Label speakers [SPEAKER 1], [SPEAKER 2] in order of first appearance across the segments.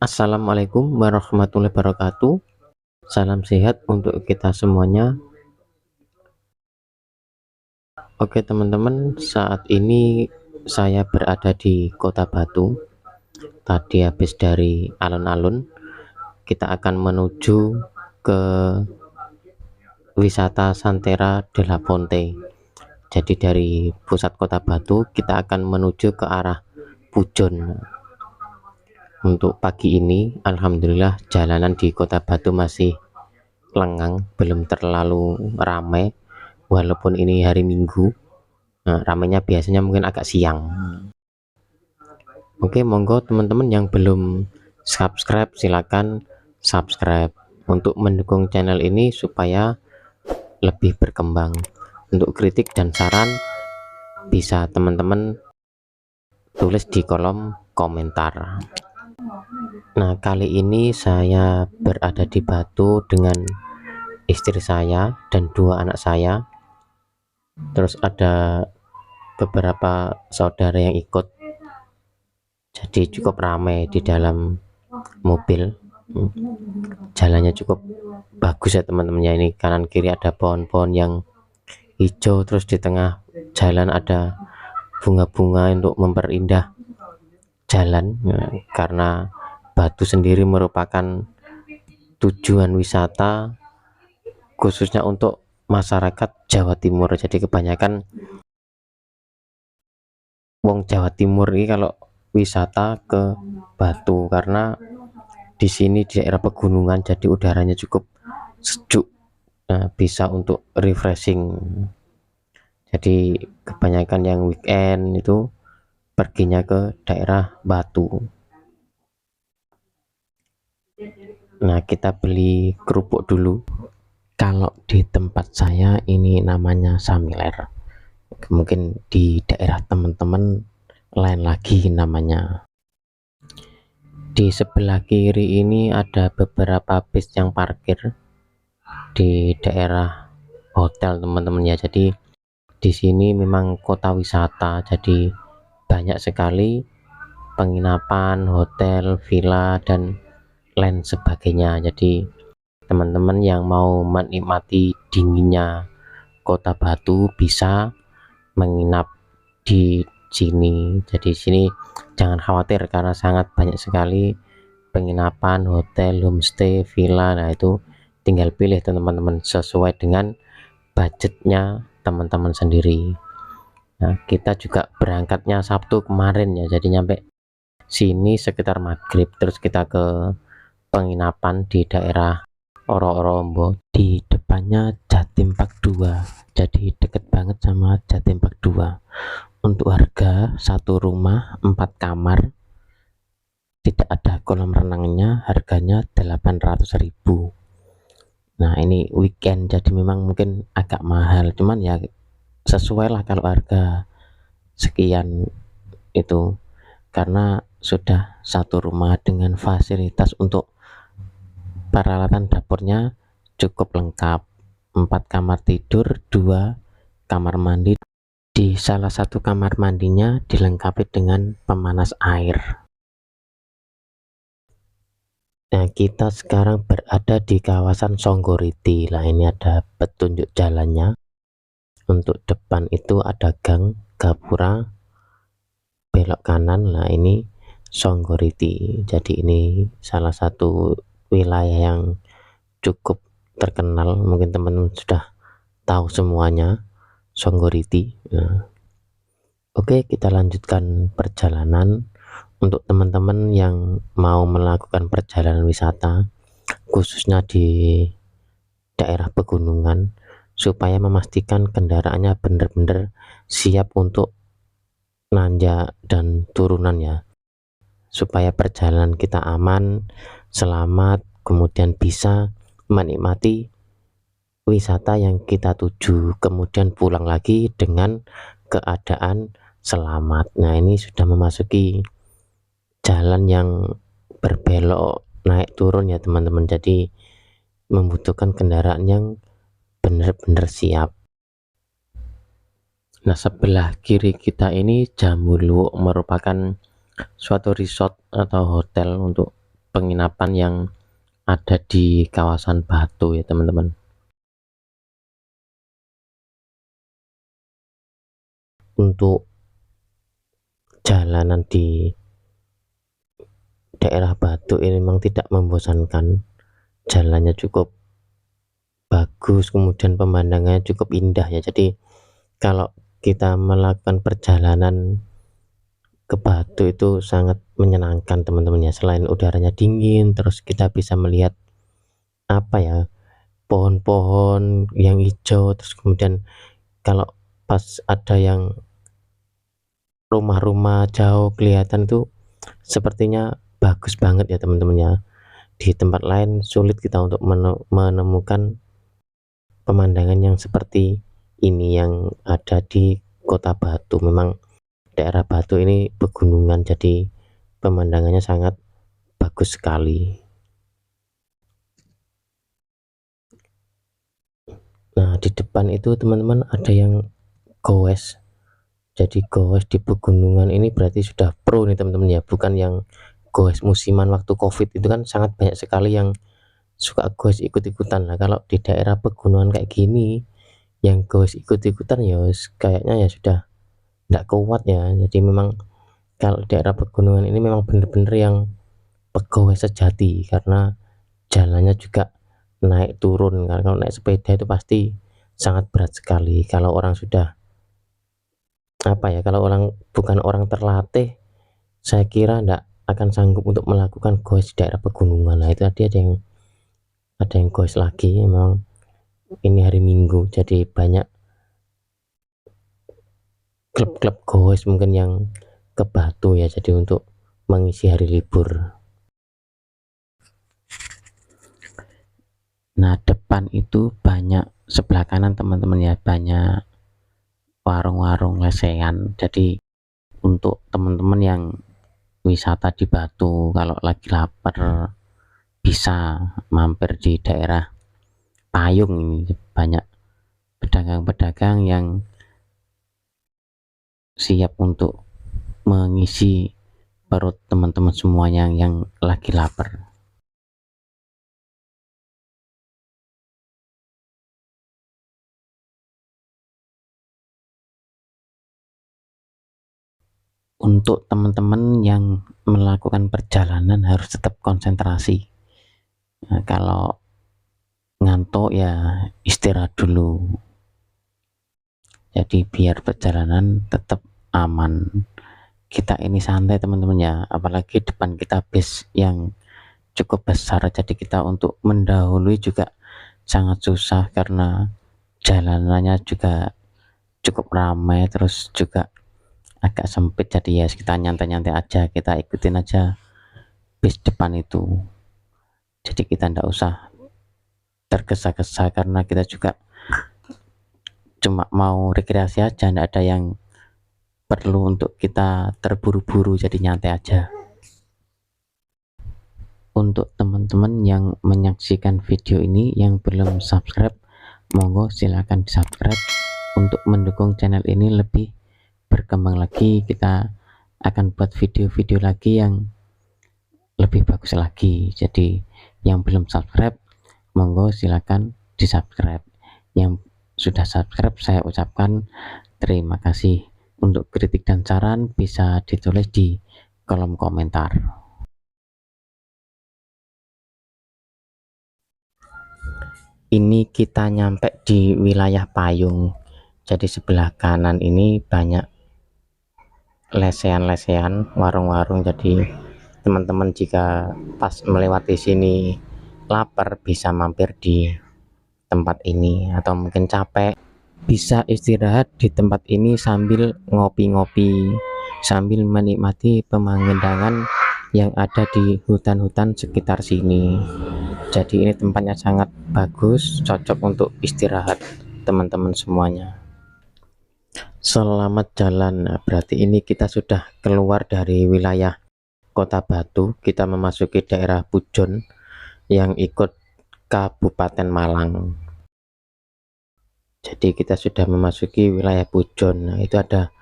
[SPEAKER 1] Assalamualaikum warahmatullahi wabarakatuh. Salam sehat untuk kita semuanya. Oke teman-teman, saat ini saya berada di Kota Batu. Tadi habis dari alun-alun, kita akan menuju ke wisata Santera de la Ponte. Jadi dari pusat Kota Batu kita akan menuju ke arah Pujon. Untuk pagi ini alhamdulillah jalanan di Kota Batu masih lengang, belum terlalu ramai walaupun ini hari Minggu. Nah, ramainya biasanya mungkin agak siang. Oke, monggo teman-teman yang belum subscribe silakan subscribe untuk mendukung channel ini supaya lebih berkembang. Untuk kritik dan saran bisa teman-teman tulis di kolom komentar. Nah, kali ini saya berada di Batu dengan istri saya dan 2 anak saya. Terus ada beberapa saudara yang ikut, jadi cukup ramai di dalam mobil. Jalannya cukup bagus ya teman-teman ya, ini kanan kiri ada pohon-pohon yang hijau, terus di tengah jalan ada bunga-bunga untuk memperindah jalan ya, karena Batu sendiri merupakan tujuan wisata khususnya untuk masyarakat Jawa Timur. Jadi kebanyakan wong Jawa Timur ini kalau wisata ke Batu karena di sini di daerah pegunungan, jadi udaranya cukup sejuk. Nah, bisa untuk refreshing. Jadi kebanyakan yang weekend itu perginya ke daerah Batu. Nah, kita beli kerupuk dulu. Kalau di tempat saya ini namanya samiler, mungkin di daerah teman-teman lain lagi namanya. Di sebelah kiri ini ada beberapa bis yang parkir di daerah hotel teman-teman ya. Jadi di sini memang kota wisata, jadi banyak sekali penginapan, hotel, villa dan lain sebagainya. Jadi teman-teman yang mau menikmati dinginnya Kota Batu bisa menginap di sini. Jadi sini jangan khawatir karena sangat banyak sekali penginapan, hotel, homestay, villa. Nah, itu tinggal pilih teman-teman sesuai dengan budgetnya teman-teman sendiri. Nah, kita juga berangkatnya Sabtu kemarin ya, jadi nyampe sini sekitar maghrib, terus kita ke penginapan di daerah Oro-Orombo, di depannya Jatim Park 2, jadi deket banget sama Jatim Park 2. Untuk harga satu rumah 4 kamar tidak ada kolam renangnya, harganya 800.000. Nah, ini weekend jadi memang mungkin agak mahal, cuman ya sesuai lah kalau harga sekian itu, karena sudah satu rumah dengan fasilitas untuk peralatan dapurnya cukup lengkap, 4 kamar tidur, 2 kamar mandi. Di salah satu kamar mandinya dilengkapi dengan pemanas air. Nah, kita sekarang berada di kawasan Songgoriti. Lah, ini ada petunjuk jalannya. Untuk depan itu ada gang gapura, belok kanan. Nah, ini Songgoriti. Jadi ini salah satu wilayah yang cukup terkenal, mungkin teman-teman sudah tahu semuanya, Songgoriti. Nah, oke, kita lanjutkan perjalanan. Untuk teman-teman yang mau melakukan perjalanan wisata khususnya di daerah pegunungan, supaya memastikan kendaraannya benar-benar siap untuk nanjak dan turunan ya, supaya perjalanan kita aman, selamat, kemudian bisa menikmati wisata yang kita tuju, kemudian pulang lagi dengan keadaan selamat. Nah, ini sudah memasuki jalan yang berbelok naik turun ya teman-teman, jadi membutuhkan kendaraan yang benar-benar siap. Nah, sebelah kiri kita ini Jamuluwuk merupakan suatu resort atau hotel untuk penginapan yang ada di kawasan Batu ya teman-teman. Untuk jalanan di daerah Batu ini memang tidak membosankan, jalannya cukup bagus, kemudian pemandangannya cukup indah ya. Jadi kalau kita melakukan perjalanan ke Batu itu sangat menyenangkan teman-teman ya. Selain udaranya dingin, terus kita bisa melihat apa ya, pohon-pohon yang hijau, terus kemudian kalau pas ada yang rumah-rumah jauh kelihatan tuh sepertinya bagus banget ya teman-teman ya. Di tempat lain sulit kita untuk menemukan pemandangan yang seperti ini yang ada di kota Batu. Memang daerah Batu ini pegunungan, jadi pemandangannya sangat bagus sekali. Nah, di depan itu teman-teman ada yang goes. Jadi goes di pegunungan ini berarti sudah pro nih teman-teman ya, bukan yang goes musiman waktu COVID. Itu kan sangat banyak sekali yang suka goes ikut-ikutan. Nah, kalau di daerah pegunungan kayak gini yang goes ikut-ikutan ya kayaknya ya sudah tidak kuat ya. Jadi memang kalau daerah pegunungan ini memang benar-benar yang pegawai sejati, karena jalannya juga naik turun. Karena kalau naik sepeda itu pasti sangat berat sekali. Kalau orang sudah apa ya, kalau orang bukan orang terlatih, saya kira tidak akan sanggup untuk melakukan goes di daerah pegunungan. Nah, itu tadi ada yang goes lagi. Memang ini hari Minggu, jadi banyak klub-klub goes mungkin yang ke Batu ya, jadi untuk mengisi hari libur. Nah, depan itu banyak, sebelah kanan teman-teman ya, banyak warung-warung lesehan. Jadi untuk teman-teman yang wisata di Batu, kalau lagi lapar bisa mampir di daerah Payung. Ini banyak pedagang-pedagang yang siap untuk mengisi perut teman-teman semuanya yang lagi lapar. Untuk teman-teman yang melakukan perjalanan harus tetap konsentrasi. Nah, kalau ngantuk ya istirahat dulu. Jadi biar perjalanan tetap aman. Kita ini santai teman-teman ya, apalagi depan kita bis yang cukup besar, jadi kita untuk mendahului juga sangat susah karena jalanannya juga cukup ramai, terus juga agak sempit. Jadi ya kita nyantai-nyantai aja, kita ikutin aja bis depan itu, jadi kita tidak usah tergesa-gesa karena kita juga cuma mau rekreasi aja, tidak ada yang perlu untuk kita terburu-buru, jadi nyantai aja. Untuk teman-teman yang menyaksikan video ini yang belum subscribe, monggo silahkan di subscribe untuk mendukung channel ini lebih berkembang lagi. Kita akan buat video-video lagi yang lebih bagus lagi. Jadi yang belum subscribe monggo silahkan di subscribe. Yang sudah subscribe saya ucapkan terima kasih. Untuk kritik dan saran bisa ditulis di kolom komentar. Ini kita nyampe di wilayah Payung, jadi sebelah kanan ini banyak lesehan-lesehan, warung-warung. Jadi teman-teman jika pas melewati sini lapar bisa mampir di tempat ini, atau mungkin capek bisa istirahat di tempat ini sambil ngopi-ngopi, sambil menikmati pemandangan yang ada di hutan-hutan sekitar sini. Jadi ini tempatnya sangat bagus, cocok untuk istirahat teman-teman semuanya. Selamat jalan. Nah, berarti ini kita sudah keluar dari wilayah kota Batu, kita memasuki daerah Pujon yang ikut Kabupaten Malang. Jadi kita sudah memasuki wilayah Pujon. Nah, itu ada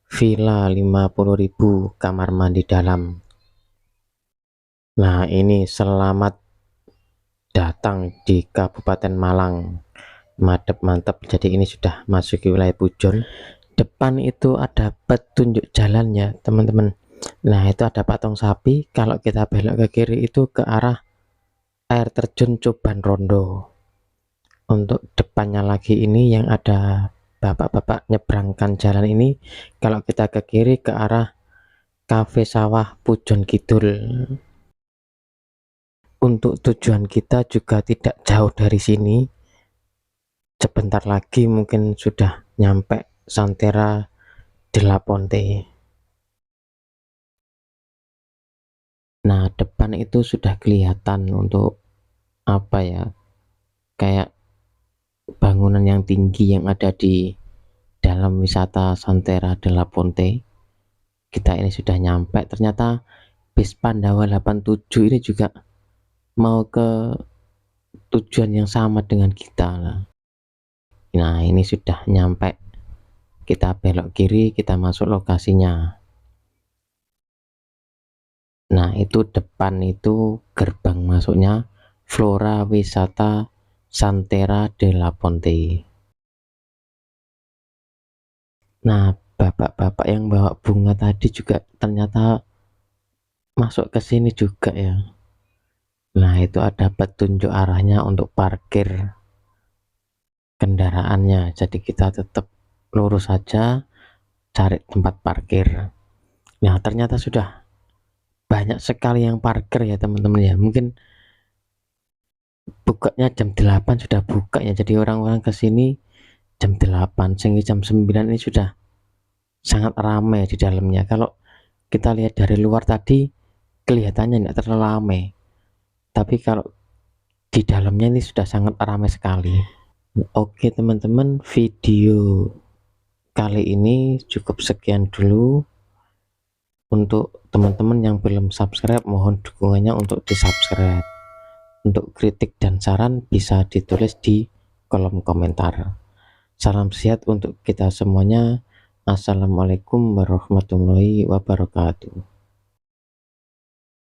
[SPEAKER 1] villa 50.000 kamar mandi dalam. Nah, ini selamat datang di Kabupaten Malang. Mantap, jadi ini sudah masuk ke wilayah Pujon. Depan itu ada petunjuk jalan ya teman-teman. Nah, itu ada patung sapi. Kalau kita belok ke kiri itu ke arah air terjun Coban Rondo. Untuk depannya lagi ini yang ada bapak-bapak nyebrangkan jalan ini, kalau kita ke kiri ke arah Cafe Sawah Pujon Kidul. Untuk tujuan kita juga tidak jauh dari sini, sebentar lagi mungkin sudah nyampe Santera de la Ponte. Nah, depan itu sudah kelihatan untuk apa ya, kayak bangunan yang tinggi yang ada di dalam wisata Santera de la Ponte. Kita ini sudah nyampe, ternyata bis Pandawa 87 ini juga mau ke tujuan yang sama dengan kita. Nah, ini sudah nyampe, kita belok kiri, kita masuk lokasinya. Nah, itu depan itu gerbang masuknya Flora Wisata Santera de la Ponte. Nah, bapak-bapak yang bawa bunga tadi juga ternyata masuk ke sini juga ya. Nah, itu ada petunjuk arahnya untuk parkir kendaraannya. Jadi kita tetap lurus saja, cari tempat parkir. Nah, ternyata sudah banyak sekali yang parkir ya teman-teman ya. Mungkin bukanya jam 8 sudah buka ya. Jadi orang-orang ke sini jam 8 sehingga jam 9 ini sudah sangat ramai di dalamnya. Kalau kita lihat dari luar tadi kelihatannya tidak terlalu ramai, tapi kalau di dalamnya ini sudah sangat ramai sekali. Oke teman-teman, video kali ini cukup sekian dulu. Untuk teman-teman yang belum subscribe, mohon dukungannya untuk di subscribe. Untuk kritik dan saran bisa ditulis di kolom komentar. Salam sehat untuk kita semuanya. Assalamualaikum warahmatullahi wabarakatuh.